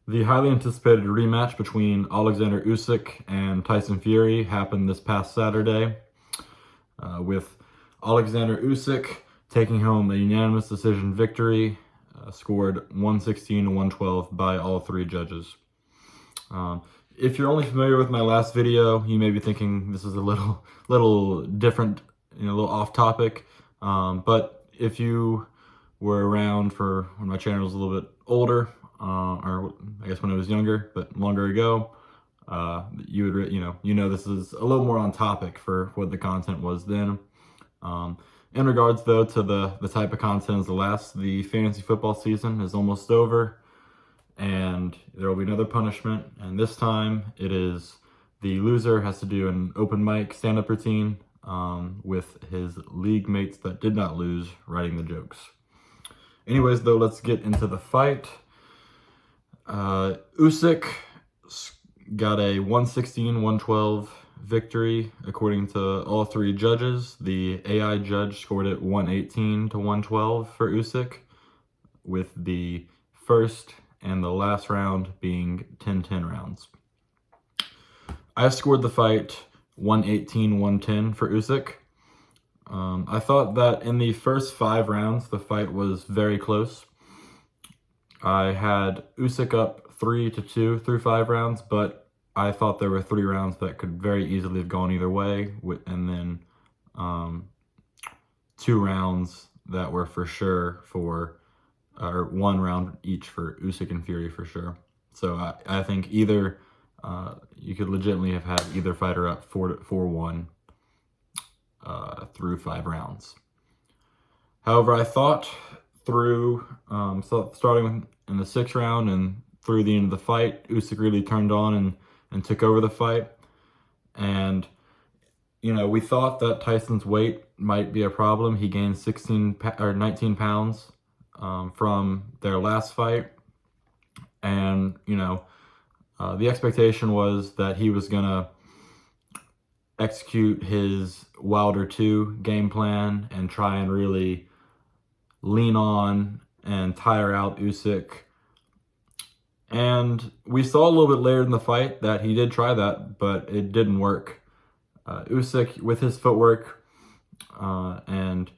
The highly anticipated rematch between Alexander Usyk and Tyson Fury happened this past Saturday, with Alexander Usyk taking home a unanimous decision victory, scored 116 to 112 by all three judges. If you're only familiar with my last video, you may be thinking this is a little different, a little off topic. But if you were around for when my channel was a little bit older, or I guess when I was younger, but longer ago, you would this is a little more on topic for what the content was then. In regards though to the type of content as the fantasy football season is almost over, and there will be another punishment, and this time it is the loser has to do an open mic stand-up routine with his league mates that did not lose writing the jokes. Anyways though, let's get into the fight. Usyk got a 116-112 victory according to all three judges. The AI judge scored it 118 to 112 for Usyk, with the first and the last round being 10-10 rounds. I scored the fight 118-110 for Usyk. I thought that in the first 5 rounds, the fight was very close. I had Usyk up 3-2 through 5 rounds, but I thought there were 3 rounds that could very easily have gone either way, and then 2 rounds that were for sure or 1 round each for Usyk and Fury for sure. So I think either you could legitimately have had either fighter up 4-1 through 5 rounds. However, I thought through starting in the 6th round and through the end of the fight, Usyk really turned on and took over the fight. And we thought that Tyson's weight might be a problem. He gained 19 pounds from their last fight, and the expectation was that he was gonna execute his Wilder 2 game plan and try and really lean on and tire out Usyk. And we saw a little bit later in the fight that he did try that, but it didn't work. Usyk, with his footwork and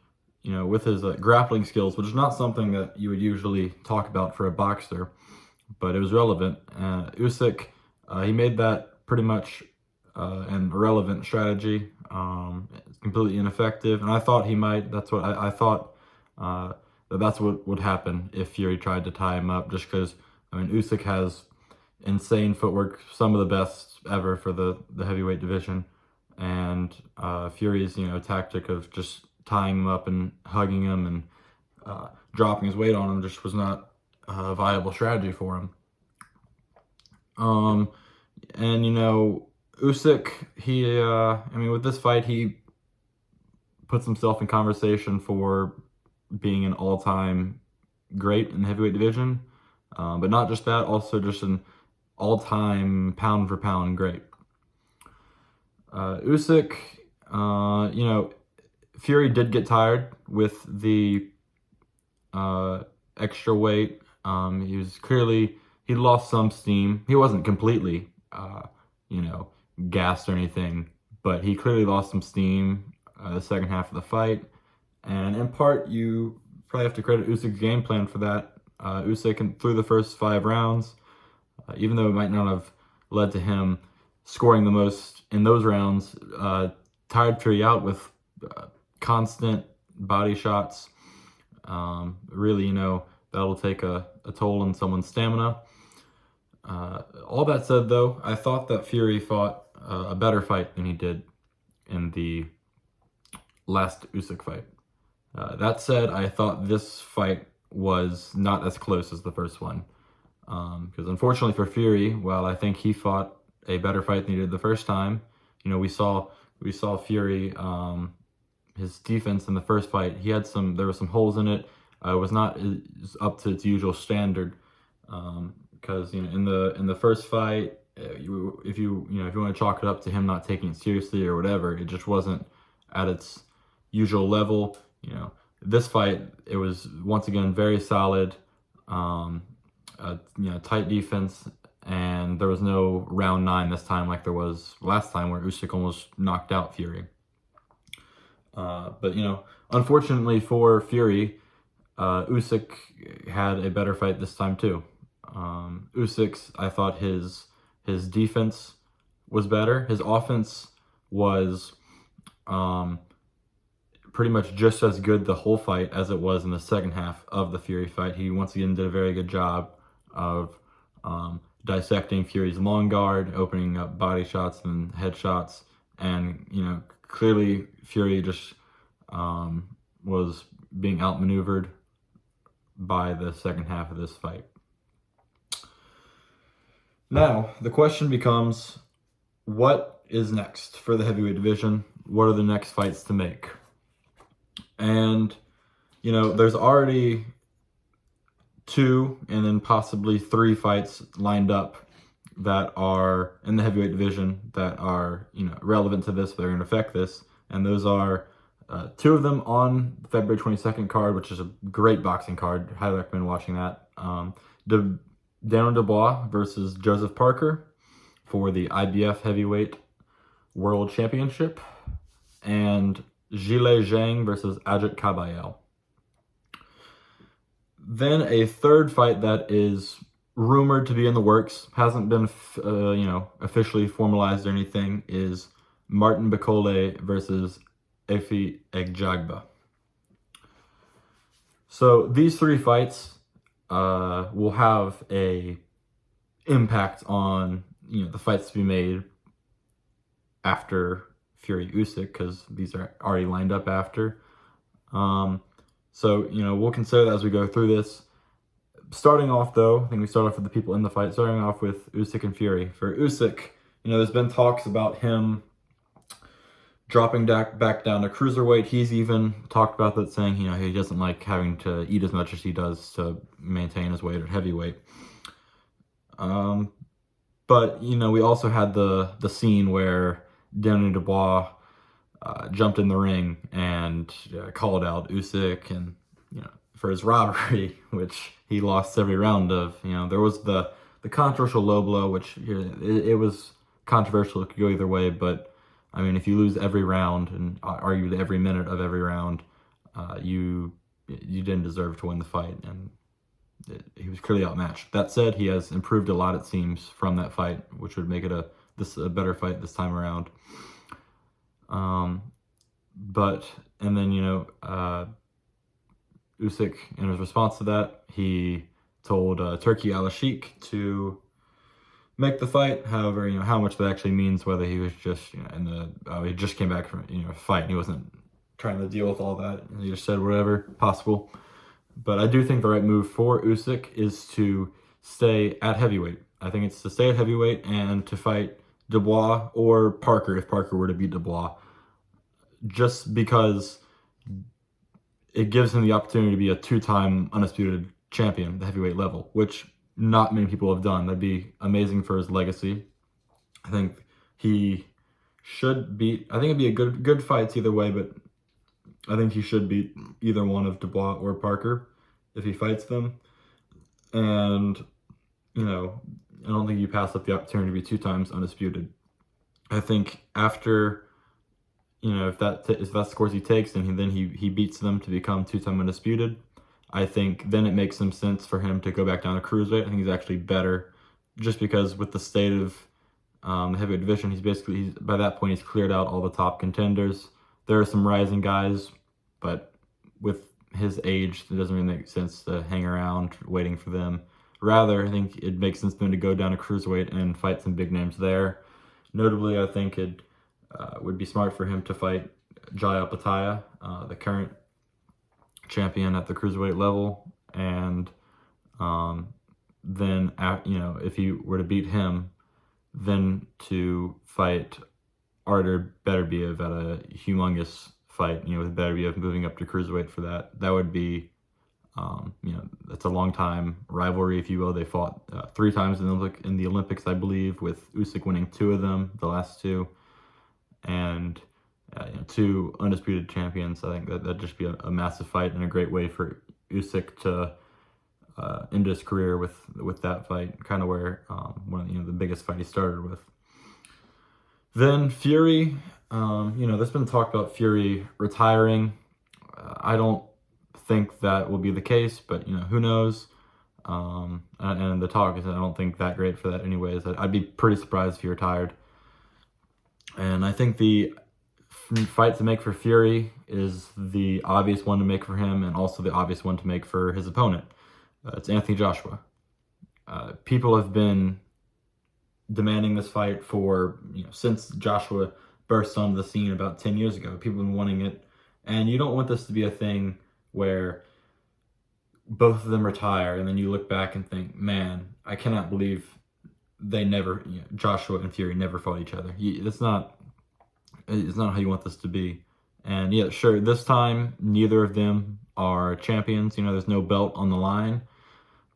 with his grappling skills, which is not something that you would usually talk about for a boxer, but it was relevant. Usyk, he made that pretty much an irrelevant strategy. It's completely ineffective, and I thought he might. That's what I thought. That's what would happen if Fury tried to tie him up, just because, Usyk has insane footwork, some of the best ever for the heavyweight division, and Fury's, tactic of just tying him up and hugging him and dropping his weight on him just was not a viable strategy for him. And, Usyk, he, with this fight, he puts himself in conversation for being an all-time great in the heavyweight division, but not just that, also just an all-time pound-for-pound great. Usyk, Fury did get tired with the extra weight. He lost some steam. He wasn't completely, gassed or anything, but he clearly lost some steam the second half of the fight. And in part, you probably have to credit Usyk's game plan for that. Usyk, through the first 5 rounds, even though it might not have led to him scoring the most in those rounds, tired Fury out with constant body shots. Really, that'll take a toll on someone's stamina. All that said, though, I thought that Fury fought a better fight than he did in the last Usyk fight. That said, I thought this fight was not as close as the first one. Because unfortunately for Fury, while I think he fought a better fight than he did the first time, we saw Fury, his defense in the first fight, there were some holes in it. It was not up to its usual standard. Because in the first fight, if you want to chalk it up to him not taking it seriously or whatever, it just wasn't at its usual level. This fight, it was once again very solid. tight defense, and there was no round 9 this time like there was last time where Usyk almost knocked out Fury. But unfortunately for Fury, Usyk had a better fight this time too. Usyk's, I thought his defense was better. His offense was pretty much just as good the whole fight as it was in the second half of the Fury fight. He once again did a very good job of dissecting Fury's long guard, opening up body shots and headshots, and clearly Fury just was being outmaneuvered by the second half of this fight. Now, the question becomes, what is next for the heavyweight division? What are the next fights to make? And, there's already 2 and then possibly 3 fights lined up that are in the heavyweight division that are, relevant to this, they're going to affect this. And those are 2 of them on the February 22nd card, which is a great boxing card. Highly recommend watching that. Daniel Dubois versus Joseph Parker for the IBF Heavyweight World Championship, and Zhilei Zhang versus Ajit Kabayel. Then a third fight that is rumored to be in the works, hasn't been officially formalized or anything, is Martin Bakole versus Efe Egjagba. So these 3 fights will have a impact on the fights to be made after Fury Usyk, because these are already lined up after. So we'll consider that as we go through this. Starting off though, I think we start off with the people in the fight. Starting off with Usyk and Fury. For Usyk, there's been talks about him dropping back down to cruiserweight. He's even talked about that, saying he doesn't like having to eat as much as he does to maintain his weight at heavyweight. But we also had the scene where Daniel Dubois jumped in the ring and called out Usyk and for his robbery, which he lost every round of. There was the controversial low blow, which it was controversial. It could go either way, but I mean, if you lose every round and argued every minute of every round, you didn't deserve to win the fight, and he was clearly outmatched. That said, he has improved a lot, it seems, from that fight, which would make it a better fight this time around. And then Usyk, in his response to that, he told Turki Al-Sheikh to make the fight. However, how much that actually means, whether he was just he just came back from a fight and he wasn't trying to deal with all that, and he just said whatever possible. But I do think the right move for Usyk is to stay at heavyweight. I think it's to stay at heavyweight and to fight Dubois or Parker if Parker were to beat Dubois, just because it gives him the opportunity to be a 2-time undisputed champion at the heavyweight level, which not many people have done. That'd be amazing for his legacy. I think he should beat. I think it'd be a good fights either way, but I think he should beat either one of Dubois or Parker if he fights them. And I don't think you pass up the opportunity to be 2 times undisputed. I think after if that's the course he takes, and then he beats them to become 2-time undisputed, I think then it makes some sense for him to go back down to cruiserweight. I think he's actually better, just because with the state of the heavyweight division, he's by that point he's cleared out all the top contenders. There are some rising guys, but with his age, it doesn't really make sense to hang around waiting for them. Rather, I think it makes sense for him to go down to cruiserweight and fight some big names there. Notably, I think it would be smart for him to fight Jai Opetaia, the current champion at the cruiserweight level, and then if he were to beat him, then to fight Artur Beterbiev at a humongous fight, with Beterbiev moving up to cruiserweight for that. That would be, that's a long time rivalry, if you will. They fought 3 times in the Olympics, I believe, with Usyk winning 2 of them, the last 2, and 2 undisputed champions. I think that'd just be a massive fight and a great way for Usyk to end his career with that fight, kind of where one of the biggest fight he started with. Then Fury, there's been talk about Fury retiring. I don't think that will be the case, but who knows? And the talk is I don't think that great for that anyways. I'd be pretty surprised if he retired. And I think the fight to make for Fury is the obvious one to make for him, and also the obvious one to make for his opponent. It's Anthony Joshua. People have been demanding this fight for since Joshua burst onto the scene about 10 years ago. People have been wanting it, and you don't want this to be a thing where both of them retire and then you look back and think, man, I cannot believe they never, Joshua and Fury never fought each other. It's not how you want this to be. And yeah, sure, this time neither of them are champions. There's no belt on the line,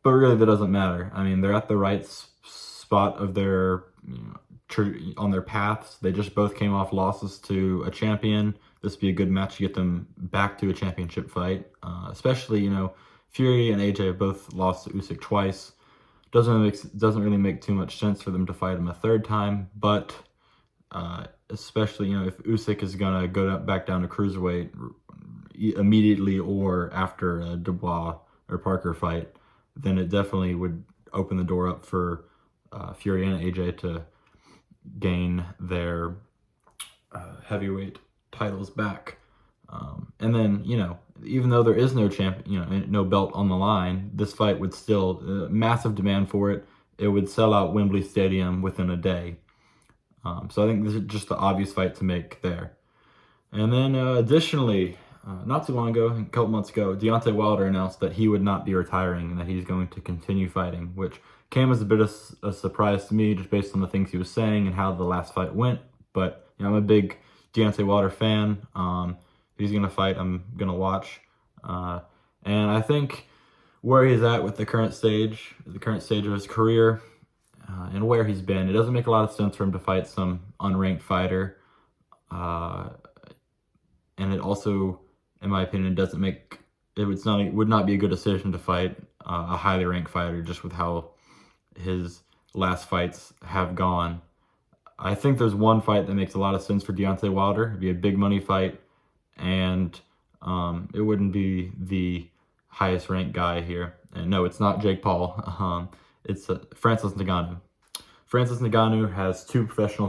but really that doesn't matter. I mean, they're at the right spot of their on their paths. They just both came off losses to a champion. This would be a good match to get them back to a championship fight. Especially, Fury and AJ have both lost to Usyk twice. Doesn't really make too much sense for them to fight him a third time, but especially if Usyk is gonna go back down to cruiserweight immediately or after a Dubois or Parker fight, then it definitely would open the door up for Fury and AJ to gain their heavyweight titles back. And then, even though there is no no belt on the line, this fight would still, massive demand for it. It would sell out Wembley Stadium within a day. So I think this is just the obvious fight to make there. And then additionally, not too long ago, a couple months ago, Deontay Wilder announced that he would not be retiring and that he's going to continue fighting, which came as a bit of a surprise to me just based on the things he was saying and how the last fight went. But I'm a big Deontay Wilder fan. He's going to fight, I'm going to watch. And I think where he's at with the current stage of his career, and where he's been, it doesn't make a lot of sense for him to fight some unranked fighter. And it also, in my opinion, would not be a good decision to fight a highly ranked fighter just with how his last fights have gone. I think there's one fight that makes a lot of sense for Deontay Wilder. It'd be a big money fight, and it wouldn't be the highest ranked guy here. And no, it's not Jake Paul. It's Francis Ngannou. Francis Ngannou has 2 professional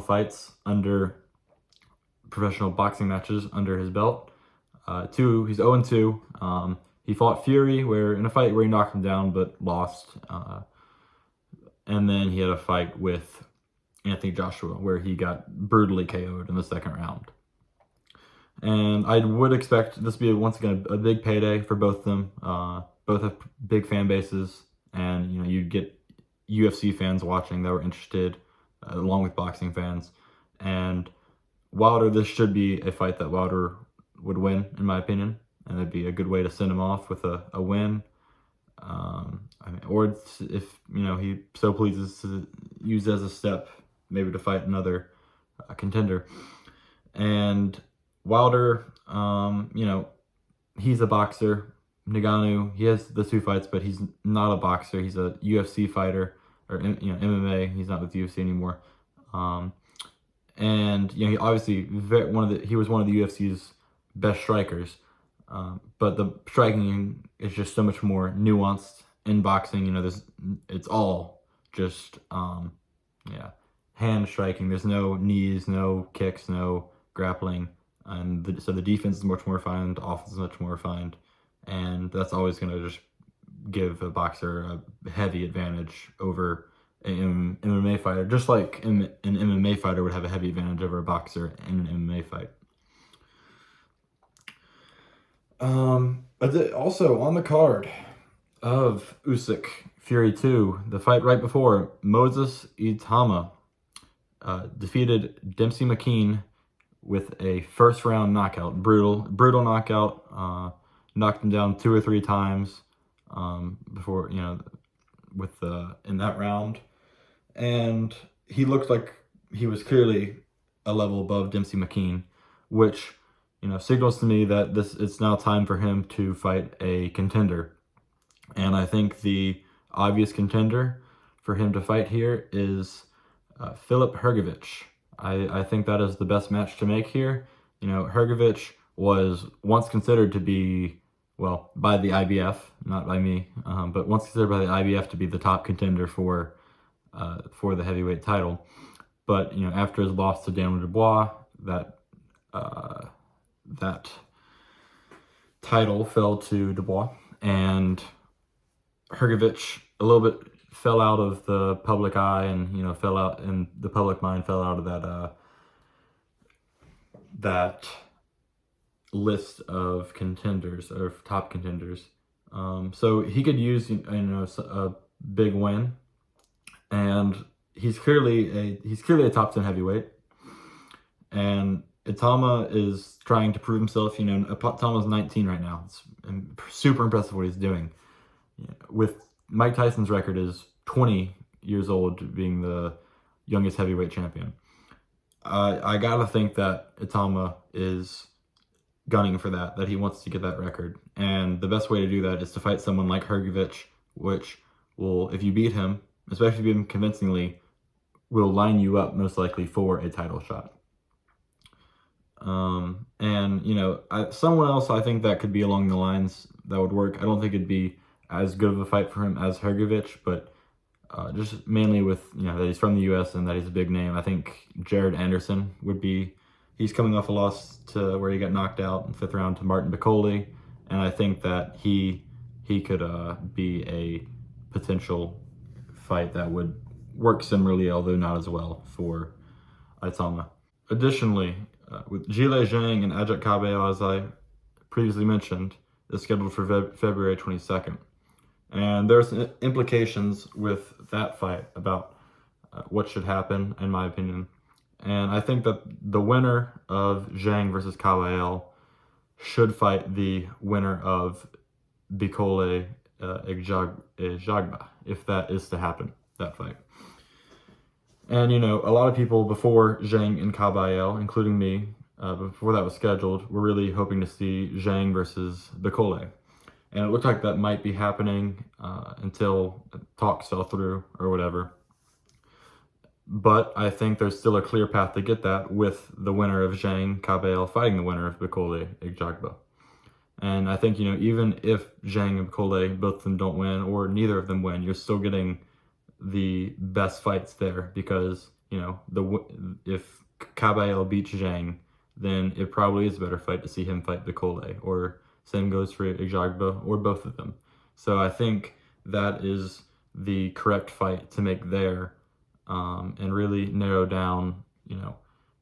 boxing matches under his belt. He's 0-2. He fought Fury in a fight where he knocked him down but lost. And then he had a fight with Anthony Joshua where he got brutally KO'd in the second round. And I would expect this to be once again a big payday for both of them. Both have big fan bases, and you'd get UFC fans watching that were interested, along with boxing fans. And Wilder, this should be a fight that Wilder would win, in my opinion, and it'd be a good way to send him off with a win. Or if he so pleases to use as a step, maybe to fight another contender. And Wilder, he's a boxer. Ngannou, he has the 2 fights, but he's not a boxer. He's a UFC fighter, or MMA. He's not with the UFC anymore. And he obviously he was one of the UFC's best strikers. But the striking is just so much more nuanced in boxing. It's all just hand striking. There's no knees, no kicks, no grappling. And so the defense is much more refined, the offense is much more refined, and that's always going to just give a boxer a heavy advantage over an MMA fighter, just like an MMA fighter would have a heavy advantage over a boxer in an MMA fight. Also on the card of Usyk Fury 2, the fight right before, Moses Itama defeated Dempsey McKean with a first round knockout, brutal knockout. Knocked him down 2 or 3 times before in that round, and he looked like he was clearly a level above Dempsey McKean, which signals to me that it's now time for him to fight a contender. And I think the obvious contender for him to fight here is Filip Hrgovic. I think that is the best match to make here. You know, Hrgovic was once considered to be, well, by the IBF, not by me, but once considered by the IBF to be the top contender for the heavyweight title. But you know, after his loss to Daniel Dubois, uh, that title fell to Dubois, and Hrgovic a little bit fell out of the public eye, and you know, fell out in the public mind, fell out of that list of contenders, or top contenders. So he could use, you know, a big win, and he's clearly a top 10 heavyweight, and Itama is trying to prove himself. You know, Itama's 19 right now. It's super impressive what he's doing. With Mike Tyson's record is 20 years old, being the youngest heavyweight champion. I gotta think that Itama is gunning for that he wants to get that record. And the best way to do that is to fight someone like Hrgovic, which will, if you beat him, especially if you beat him convincingly, will line you up most likely for a title shot. And you know, someone else I think that could be along the lines that would work. I don't think it'd be as good of a fight for him as Hrgovic, but just mainly with, you know, that he's from the U.S. and that he's a big name. I think Jared Anderson would be. He's coming off a loss to where he got knocked out in the 5th round to Martin Bacoli, and I think that he could be a potential fight that would work similarly, although not as well, for Itama. Additionally, with Zhile Zhang and Ajak Cabello, as I previously mentioned, is scheduled for February 22nd. And there's implications with that fight about what should happen, in my opinion. And I think that the winner of Zhang versus Cabello should fight the winner of Bicole Ijagba, if that is to happen, that fight. And, you know, a lot of people before Zhang and Cabello, including me, before that was scheduled, were really hoping to see Zhang versus Bicole. And it looked like that might be happening until talks fell through or whatever. But I think there's still a clear path to get that with the winner of Zhang Cabello fighting the winner of Bicole Ijagba. And I think, you know, even if Zhang and Bicole, both of them don't win, or neither of them win, you're still getting the best fights there, because, you know, if Cabello beats Zhang, then it probably is a better fight to see him fight Bicole, or same goes for Ijagba, or both of them. So I think that is the correct fight to make there, and really narrow down, you know,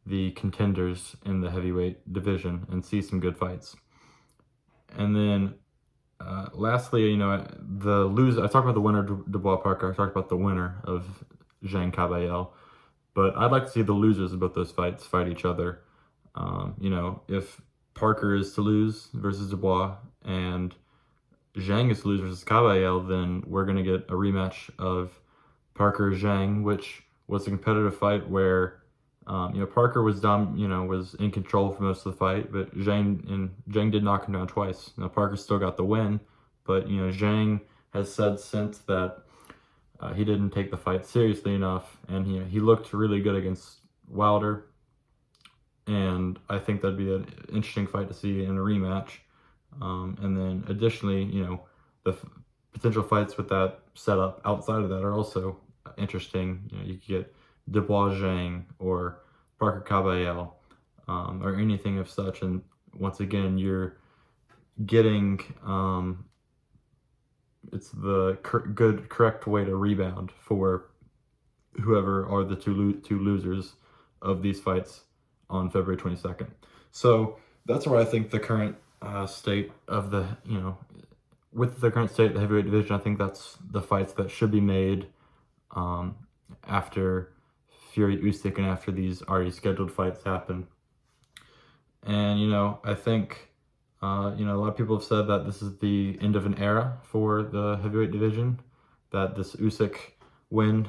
the contenders in the heavyweight division and see some good fights. And then lastly, you know, the loser, I talked about the winner, Dubois Parker. I talked about the winner of Zhang Cabello, but I'd like to see the losers of both those fights fight each other. You know, if Parker is to lose versus Dubois and Zhang is to lose versus Cabello, then we're going to get a rematch of Parker Zhang, which was a competitive fight where you know, Parker was was in control for most of the fight, but Zhang did knock him down twice. Now Parker still got the win, but you know, Zhang has said since that he didn't take the fight seriously enough, and he looked really good against Wilder, and I think that'd be an interesting fight to see in a rematch. And then additionally, you know, the potential fights with that setup outside of that are also interesting. You know, you could get Dubois Zhang or Parker Cabello, or anything of such. And once again, you're getting it's the correct way to rebound for whoever are the two losers of these fights on February 22nd. So that's where I think the current state of the, you know, with the current state of the heavyweight division, I think that's the fights that should be made after Fury Usyk and after these already scheduled fights happen. And, you know, I think, you know, a lot of people have said that this is the end of an era for the heavyweight division, that this Usyk win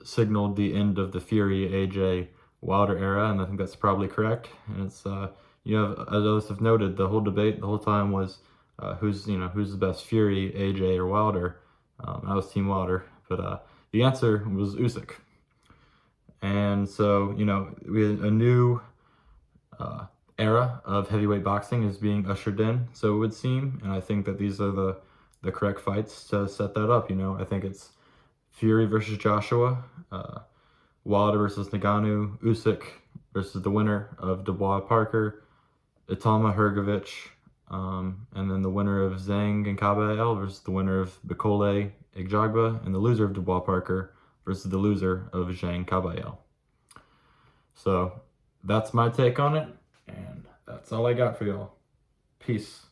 signaled the end of the Fury AJ Wilder era, and I think that's probably correct. And it's you have, as others have noted, the whole debate the whole time was who's the best Fury, AJ or Wilder. I was Team Wilder, but the answer was Usyk. And so we had a new era of heavyweight boxing is being ushered in, so it would seem, and I think that these are the correct fights to set that up. I think it's Fury versus Joshua, Wilder versus Ngannou, Usyk versus the winner of Dubois Parker, Itama Hrgovic, and then the winner of Zhang and Kabayel versus the winner of Bikole Igjagba, and the loser of Dubois Parker versus the loser of Zhang Kabayel. So that's my take on it, and that's all I got for y'all. Peace.